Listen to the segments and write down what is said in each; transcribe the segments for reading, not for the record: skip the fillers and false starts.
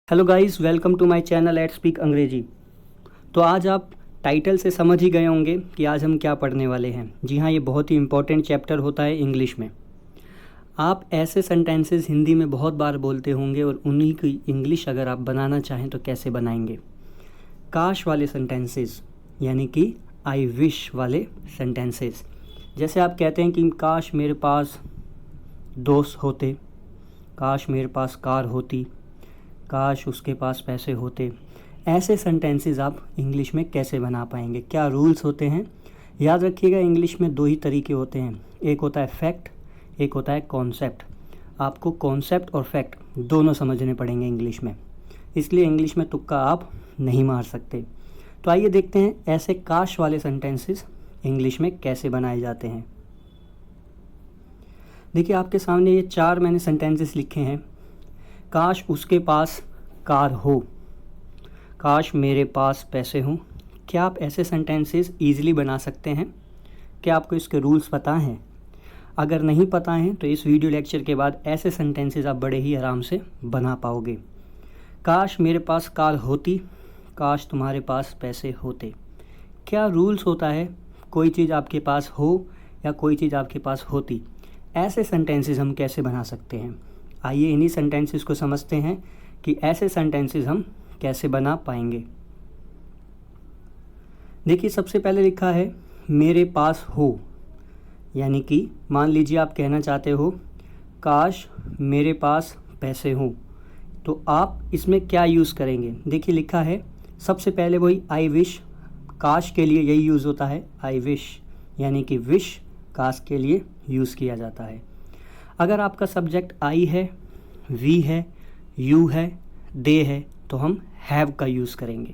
Hello guys, welcome to my channel let's speak Angrezi. तो आज आप टाइटल से समझ ही गए होंगे कि आज हम क्या पढ़ने वाले हैं। जी हाँ, ये बहुत ही इम्पोर्टेंट चैप्टर होता है इंग्लिश में। आप ऐसे सेंटेंसेस हिंदी में बहुत बार बोलते होंगे और उन्हीं की इंग्लिश अगर आप बनाना चाहें तो कैसे बनाएंगे। काश वाले सेंटेंसेस यानी कि आई विश वाले सेंटेंसेस। जैसे आप कहते हैं कि काश मेरे पास दोस्त होते, काश मेरे पास कार होती, काश उसके पास पैसे होते। ऐसे सेंटेंसेस आप इंग्लिश में कैसे बना पाएंगे, क्या रूल्स होते हैं। याद रखिएगा, इंग्लिश में दो ही तरीके होते हैं, एक होता है फैक्ट, एक होता है कॉन्सेप्ट। आपको कॉन्सेप्ट और फैक्ट दोनों समझने पड़ेंगे इंग्लिश में, इसलिए इंग्लिश में तुक्का आप नहीं मार सकते। तो आइए देखते हैं ऐसे काश वाले सेंटेंसेस इंग्लिश में कैसे बनाए जाते हैं। देखिए, आपके सामने ये 4 मैंने सेंटेंसेस लिखे हैं। काश उसके पास कार हो, काश मेरे पास पैसे हों। क्या आप ऐसे सेंटेंसेस ईजिली बना सकते हैं? क्या आपको इसके रूल्स पता हैं? अगर नहीं पता हैं तो इस वीडियो लेक्चर के बाद ऐसे सेंटेंसेस आप बड़े ही आराम से बना पाओगे। काश मेरे पास कार होती, काश तुम्हारे पास पैसे होते। क्या रूल्स होता है? कोई चीज़ आपके पास हो या कोई चीज़ आपके पास होती, ऐसे सेंटेंसेस हम कैसे बना सकते हैं। आइए इन्हीं सेंटेंसेस को समझते हैं कि ऐसे सेंटेंसेस हम कैसे बना पाएंगे। देखिए, सबसे पहले लिखा है मेरे पास हो, यानी कि मान लीजिए आप कहना चाहते हो काश मेरे पास पैसे हों, तो आप इसमें क्या यूज़ करेंगे। देखिए लिखा है सबसे पहले वही आई विश, काश के लिए यही यूज़ होता है आई विश, यानी कि विश काश के लिए यूज़ किया जाता है। अगर आपका सब्जेक्ट आई है, वी है, यू है, दे है, तो हम हैव का यूज़ करेंगे।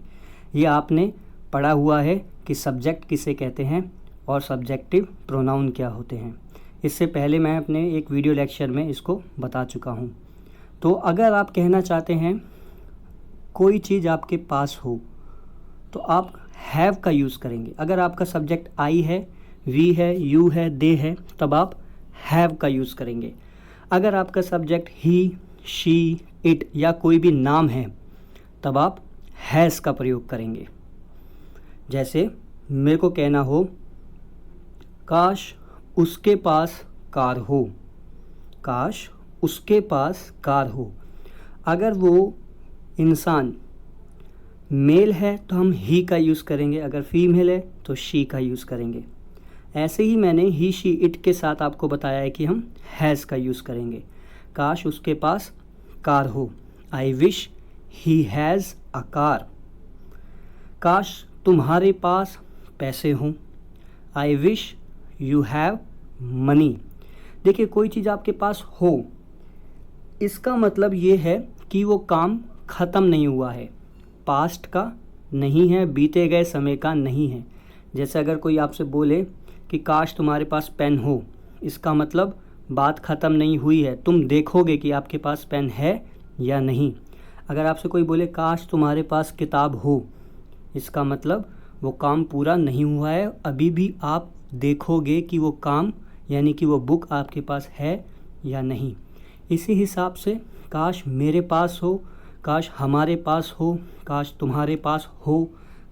ये आपने पढ़ा हुआ है कि सब्जेक्ट किसे कहते हैं और सब्जेक्टिव प्रोनाउन क्या होते हैं। इससे पहले मैं अपने एक वीडियो लेक्चर में इसको बता चुका हूँ। तो अगर आप कहना चाहते हैं कोई चीज़ आपके पास हो, तो आप हैव का यूज़ करेंगे। अगर आपका सब्जेक्ट आई है, वी है, यू है, दे है, तब आप हैव का यूज़ करेंगे। अगर आपका सब्जेक्ट ही, शी, इट या कोई भी नाम है, तब आप हैज़ का प्रयोग करेंगे। जैसे मेरे को कहना हो काश उसके पास कार हो, काश उसके पास कार हो। अगर वो इंसान मेल है तो हम ही का यूज़ करेंगे, अगर फीमेल है तो शी का यूज़ करेंगे। ऐसे ही मैंने ही, शी, इट के साथ आपको बताया है कि हम हैज़ का यूज़ करेंगे। काश उसके पास कार हो, I wish he has a car. काश तुम्हारे पास पैसे हों, आई विश यू हैव मनी। देखिए, कोई चीज़ आपके पास हो, इसका मतलब ये है कि वो काम ख़त्म नहीं हुआ है, पास्ट का नहीं है, बीते गए समय का नहीं है। जैसे अगर कोई आपसे बोले कि काश तुम्हारे पास पेन हो, इसका मतलब बात ख़त्म नहीं हुई है, तुम देखोगे कि आपके पास पेन है या नहीं। अगर आपसे कोई बोले काश तुम्हारे पास किताब हो, इसका मतलब वो काम पूरा नहीं हुआ है, अभी भी आप देखोगे कि वो काम यानी कि वो बुक आपके पास है या नहीं। इसी हिसाब से काश मेरे पास हो, काश हमारे पास हो, काश तुम्हारे पास हो,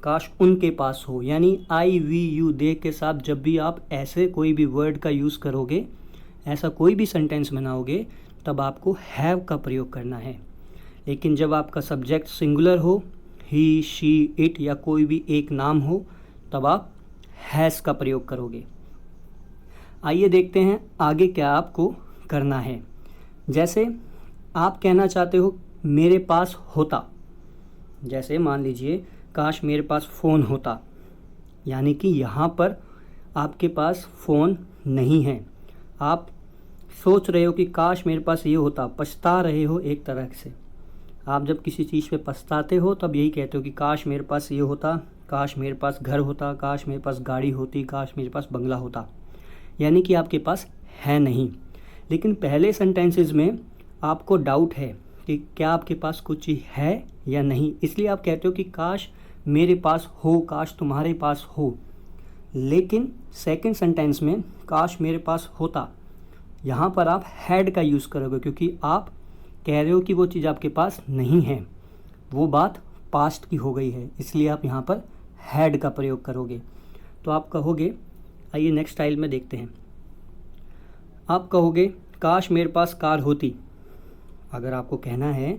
काश उनके पास हो, यानी आई, वी, यू, दे के साथ जब भी आप ऐसे कोई भी वर्ड का यूज़ करोगे, ऐसा कोई भी सेंटेंस बनाओगे, तब आपको हैव का प्रयोग करना है। लेकिन जब आपका सब्जेक्ट सिंगुलर हो, ही, शी, इट या कोई भी एक नाम हो, तब आप हैज़ का प्रयोग करोगे। आइए देखते हैं आगे क्या आपको करना है। जैसे आप कहना चाहते हो मेरे पास होता, जैसे मान लीजिए काश मेरे पास फ़ोन होता, यानी कि यहाँ पर आपके पास फ़ोन नहीं है। आप सोच रहे हो कि काश मेरे पास ये होता, पछता रहे हो एक तरह से। आप जब किसी चीज़ पे पछताते हो तब यही कहते हो कि काश मेरे पास ये होता, काश मेरे पास घर होता, काश मेरे पास गाड़ी होती, काश मेरे पास बंगला होता, यानी कि आपके पास है नहीं। लेकिन पहले सेंटेंसेस में आपको डाउट है कि क्या आपके पास कुछ चीज़ है या नहीं, इसलिए आप कहते हो कि काश मेरे पास हो, काश तुम्हारे पास हो। लेकिन सेकंड सेंटेंस में काश मेरे पास होता, यहाँ पर आप हैड का यूज़ करोगे, क्योंकि आप कह रहे हो कि वो चीज़ आपके पास नहीं है। वो बात पास्ट की हो गई है, इसलिए आप यहाँ पर हैड का प्रयोग करोगे। तो आप कहोगे, आइए नेक्स्ट स्टाइल में देखते हैं। आप कहोगे काश मेरे पास कार होती। अगर आपको कहना है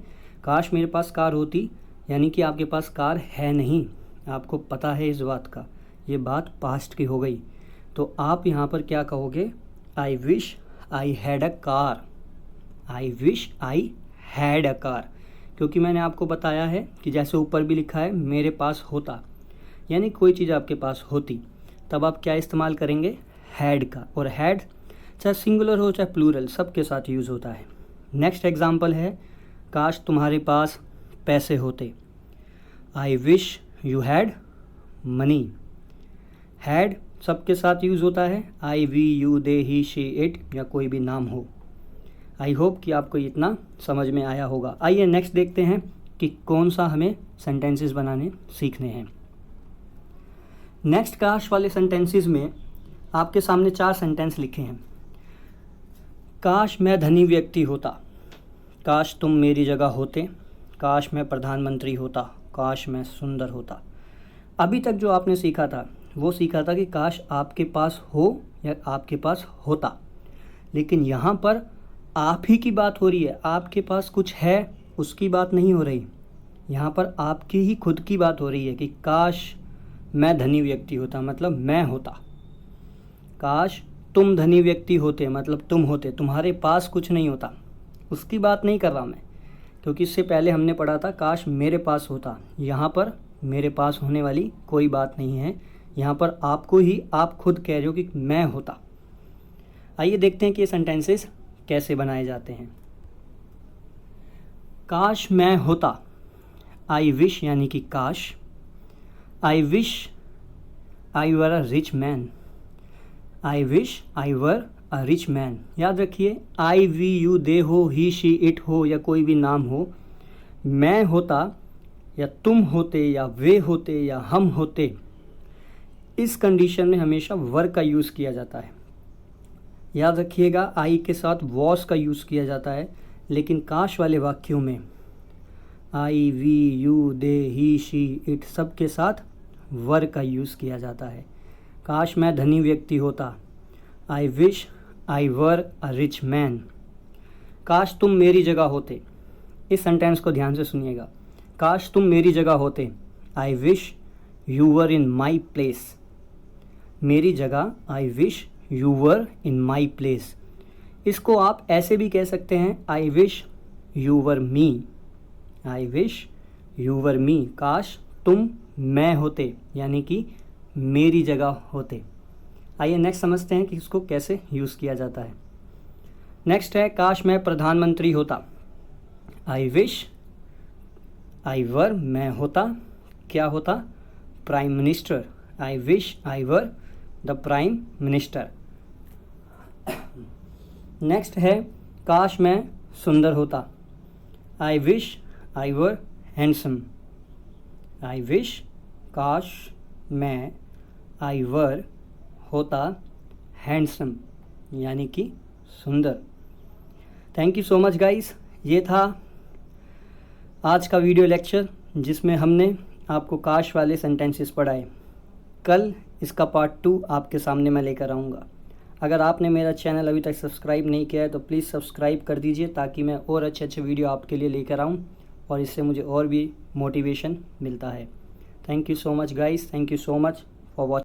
काश मेरे पास कार होती, यानी कि आपके पास कार है नहीं, आपको पता है इस बात का, ये बात पास्ट की हो गई। तो आप यहाँ पर क्या कहोगे, I wish I had a car. I wish I had a car, क्योंकि मैंने आपको बताया है कि जैसे ऊपर भी लिखा है मेरे पास होता, यानी कोई चीज़ आपके पास होती, तब आप क्या इस्तेमाल करेंगे, हैड का। और हैड चाहे सिंगुलर हो चाहे प्लूरल, सबके साथ यूज़ होता है। नेक्स्ट एग्जाम्पल है, काश तुम्हारे पास पैसे होते। I wish you had money. Had सबके साथ यूज़ होता है, I we you they he she it या कोई भी नाम हो। आई होप कि आपको इतना समझ में आया होगा। आइए नेक्स्ट देखते हैं कि कौन सा हमें सेंटेंसेस बनाने सीखने हैं। नेक्स्ट काश वाले सेंटेंसेस में आपके सामने 4 सेंटेंस लिखे हैं। काश मैं धनी व्यक्ति होता, काश तुम मेरी जगह होते, काश मैं प्रधानमंत्री होता, काश मैं सुंदर होता। अभी तक जो आपने सीखा था वो सीखा था कि काश आपके पास हो या आपके पास होता, लेकिन यहाँ पर आप ही की बात हो रही है, आपके पास कुछ है उसकी बात नहीं हो रही। यहाँ पर आपकी ही खुद की बात हो रही है कि काश मैं धनी व्यक्ति होता, मतलब मैं होता। काश तुम धनी व्यक्ति होते, मतलब तुम होते, तुम्हारे पास कुछ नहीं होता, उसकी बात नहीं कर रहा मैं, क्योंकि इससे पहले हमने पढ़ा था काश मेरे पास होता। यहाँ पर मेरे पास होने वाली कोई बात नहीं है, यहाँ पर आपको ही आप खुद कह रहे हो कि मैं होता। आइए देखते हैं कि ये सेंटेंसेस कैसे बनाए जाते हैं। काश मैं होता, आई विश यानी कि काश। I wish I were a rich man. I wish I were a rich man. याद रखिए, आई वी यू दे हो, ही शी इट हो या कोई भी नाम हो, मैं होता या तुम होते या वे होते या हम होते, इस कंडीशन में हमेशा वर का यूज़ किया जाता है। याद रखिएगा, आई के साथ वॉस का यूज़ किया जाता है, लेकिन काश वाले वाक्यों में I we you they he she it सब के साथ वर का यूज़ किया जाता है। काश मैं धनी व्यक्ति होता, I wish I were a rich man. काश तुम मेरी जगह होते, इस सेंटेंस को ध्यान से सुनिएगा। काश तुम मेरी जगह होते, I wish you were in my place. मेरी जगह, I wish you were in my place. इसको आप ऐसे भी कह सकते हैं, I wish you were me. I wish you were me. काश तुम मैं होते, यानी कि मेरी जगह होते। आइए नेक्स्ट समझते हैं कि इसको कैसे यूज़ किया जाता है। नेक्स्ट है, काश मैं प्रधानमंत्री होता। आई विश आई वर मैं होता, क्या होता, prime minister. I wish I were the prime minister. Next है, काश मैं सुंदर होता। I wish I were handsome. I wish काश मैं आई वर होता हैंडसम, यानी कि सुंदर। Thank you so much guys. ये था आज का वीडियो लेक्चर जिसमें हमने आपको काश वाले सेंटेंसेस पढ़ाए। कल इसका पार्ट 2 आपके सामने मैं लेकर आऊँगा। अगर आपने मेरा चैनल अभी तक सब्सक्राइब नहीं किया है तो प्लीज़ सब्सक्राइब कर दीजिए, ताकि मैं और अच्छे अच्छे वीडियो आपके लिए लेकर आऊँ और इससे मुझे और भी मोटिवेशन मिलता है। Thank you so much guys, thank you so much for watching.